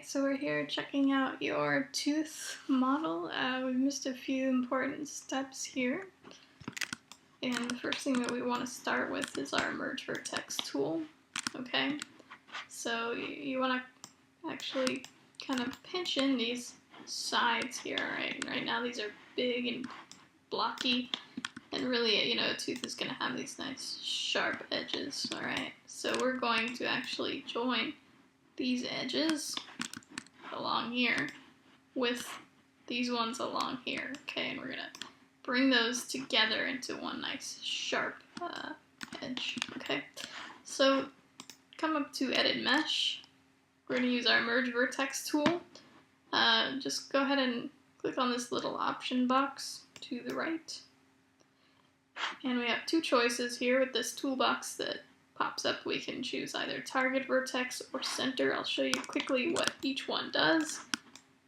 Alright, so we're here checking out your tooth model. We missed a few important steps here. And the first thing that we want to start with is our Merge Vertex tool. Okay, so you want to actually kind of pinch in these sides here. Right now these are big and blocky, and really, you know, a tooth is going to have these nice sharp edges. Alright, so we're going to actually join these edges along here with these ones along here, okay, and we're gonna bring those together into one nice sharp edge, okay. So come up to Edit Mesh. We're gonna use our Merge Vertex tool. Just go ahead and click on this little option box to the right, and we have two choices here with this toolbox that pops up. We can choose either Target Vertex or Center. I'll show you quickly what each one does.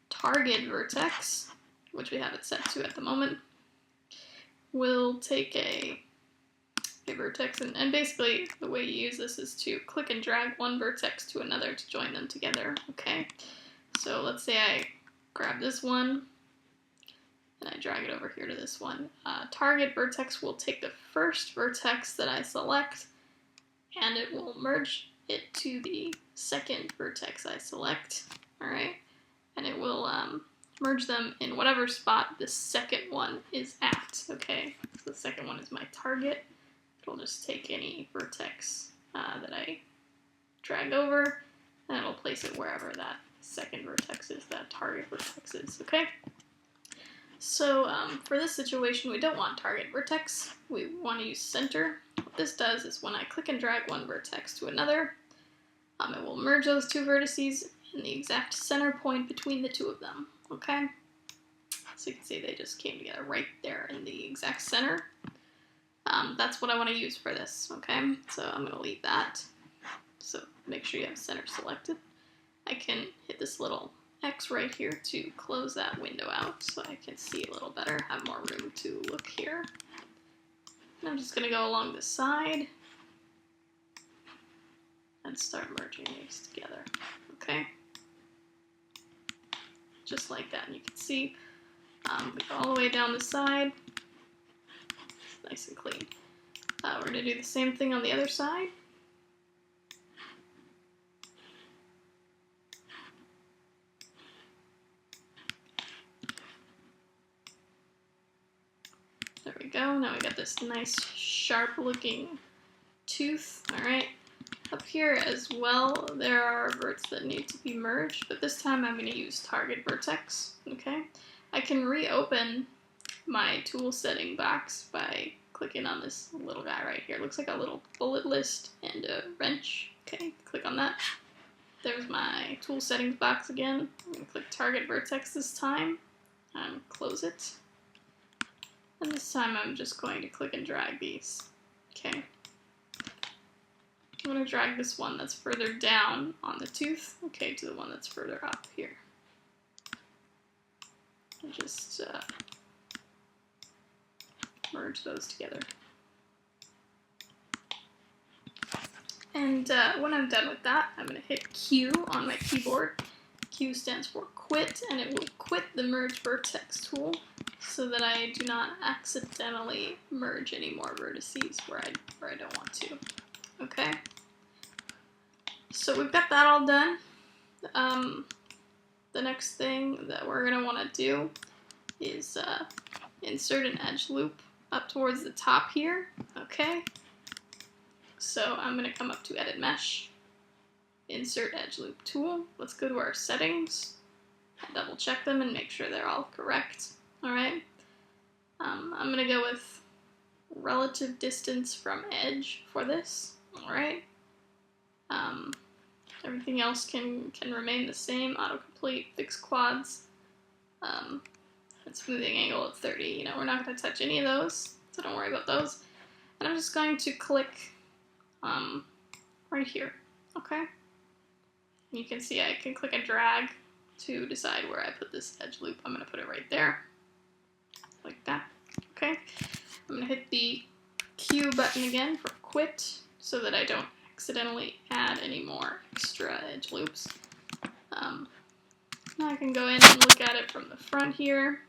Target Vertex, which we have it set to at the moment, will take a vertex, and basically the way you use this is to click and drag one vertex to another to join them together, okay? So let's say I grab this one and I drag it over here to this one. Target Vertex will take the first vertex that I select and it will merge it to the second vertex I select, alright? And it will merge them in whatever spot the second one is at, okay? So the second one is my target. It'll just take any vertex that I drag over, and it'll place it wherever that second vertex is, that target vertex is, okay? So for this situation, we don't want target vertex. We want to use center. What this does is when I click and drag one vertex to another, it will merge those two vertices in the exact center point between the two of them, okay? So you can see they just came together right there in the exact center. That's what I want to use for this, okay? So I'm going to leave that. So make sure you have center selected. I can hit this little X right here to close that window out so I can see a little better, have more room to look here. And I'm just going to go along the side and start merging these together, okay? Just like that, and you can see we go all the way down the side. It's nice and clean. We're going to do the same thing on the other side. There we go. Now we got this nice sharp looking tooth. Alright. Up here as well, there are verts that need to be merged, but this time I'm going to use Target Vertex. Okay. I can reopen my tool setting box by clicking on this little guy right here. It looks like a little bullet list and a wrench. Okay, click on that. There's my tool settings box again. I'm going to click Target Vertex this time and close it. And this time I'm just going to click and drag these. Okay. I'm going to drag this one that's further down on the tooth, okay, to the one that's further up here. And just merge those together. And when I'm done with that, I'm going to hit Q on my keyboard. Q stands for quit, and it will quit the Merge Vertex tool so that I do not accidentally merge any more vertices where I don't want to. Okay? So we've got that all done. The next thing that we're going to want to do is insert an edge loop up towards the top here. Okay? So I'm going to come up to Edit Mesh, Insert Edge Loop Tool. Let's go to our settings, double check them and make sure they're all correct. Alright? I'm going to go with relative distance from edge for this. Alright? Everything else can remain the same. Autocomplete, fixed quads, and smoothing angle of 30. You know, we're not going to touch any of those, so don't worry about those. And I'm just going to click right here, okay? And you can see I can click and drag to decide where I put this edge loop. I'm going to put it right there, like that, okay? I'm going to hit the Q button again for quit so that I don't accidentally add any more extra edge loops. I can go in and look at it from the front here,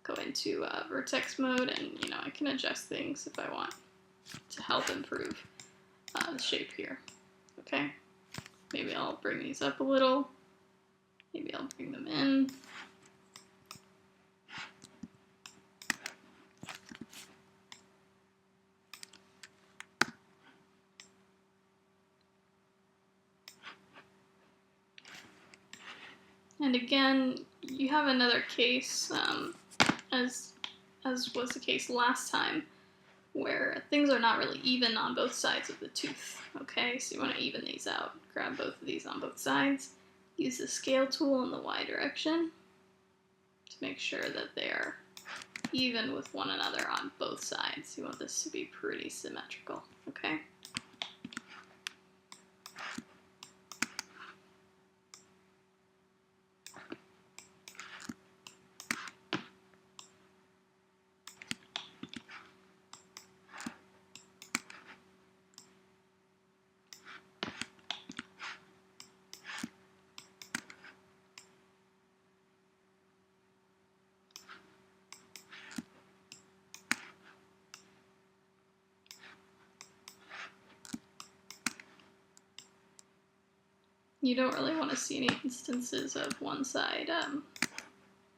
go into vertex mode, and I can adjust things if I want to help improve the shape here. Okay, maybe I'll bring these up a little, maybe I'll bring them in. And again, you have another case, as was the case last time, where things are not really even on both sides of the tooth. Okay, so you want to even these out. Grab both of these on both sides. Use the scale tool in the Y direction to make sure that they are even with one another on both sides. You want this to be pretty symmetrical. Okay. You don't really want to see any instances of one side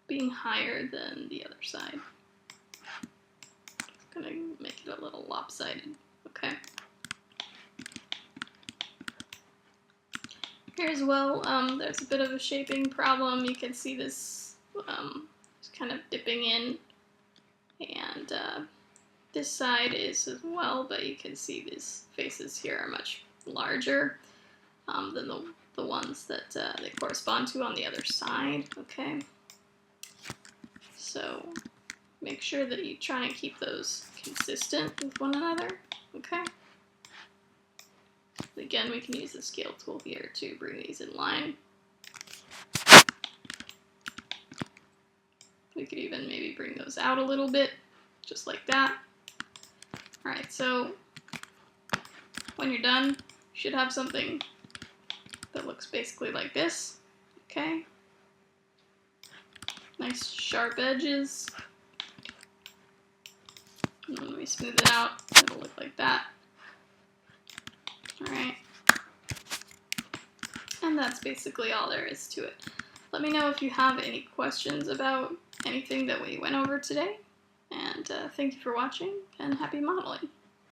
being higher than the other side. It's going to make it a little lopsided. Okay. Here as well, there's a bit of a shaping problem. You can see this just kind of dipping in, and this side is as well, but you can see these faces here are much larger than the ones that they correspond to on the other side. Okay, so make sure that you try and keep those consistent with one another. Okay. Again, we can use the scale tool here to bring these in line. We could even maybe bring those out a little bit, just like that. Alright, so when you're done, you should have something that looks basically like this. Okay. Nice sharp edges. And when we smooth it out, it'll look like that. Alright. And that's basically all there is to it. Let me know if you have any questions about anything that we went over today. And thank you for watching, and happy modeling.